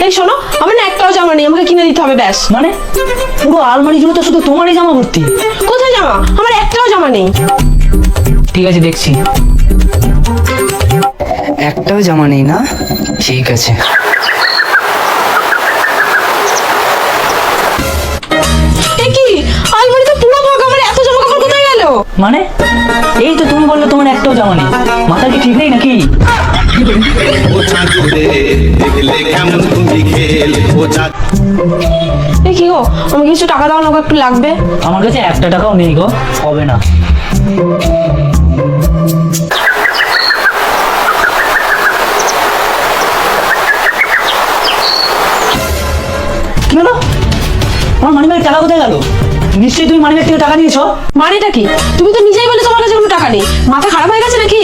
এই শোনো, আমার না একটাও জামা নেই, আমাকে কিনে দিতে হবে ব্যাস। মানে পুরো আলমারি জুড়ে তো শুধু তোমারই জামা ভর্তি। কোথায় জামা? আমার একটাও জামা নেই। ঠিক আছে, দেখছি। একটাও জামা নেই না? ঠিক আছে। এ কি, আলমারি তো পুরো ফাঁকা, আমার এত জামা কাপড় কোথায় গেল? মানে এই তো তুমি বললে তোমার একটাও জামা নেই, মাথা কি ঠিক নেই নাকি? এ কি গো, আমাকে কিছু টাকা দাও না গো, একটু লাগবে। আমার কাছে একটা টাকাও নেই গো, হবে না। কি হলো? আমার মানিব্যাগের টাকা কোথায় গেল? নিশ্চয়ই তুমি মানিব্যাগ থেকে টাকা নিয়েছো। মানেটা কি? তুমি তো নিজেই বলে তোমার কাছে কোনো টাকা নেই, মাথা খারাপ হয়ে গেছে নাকি?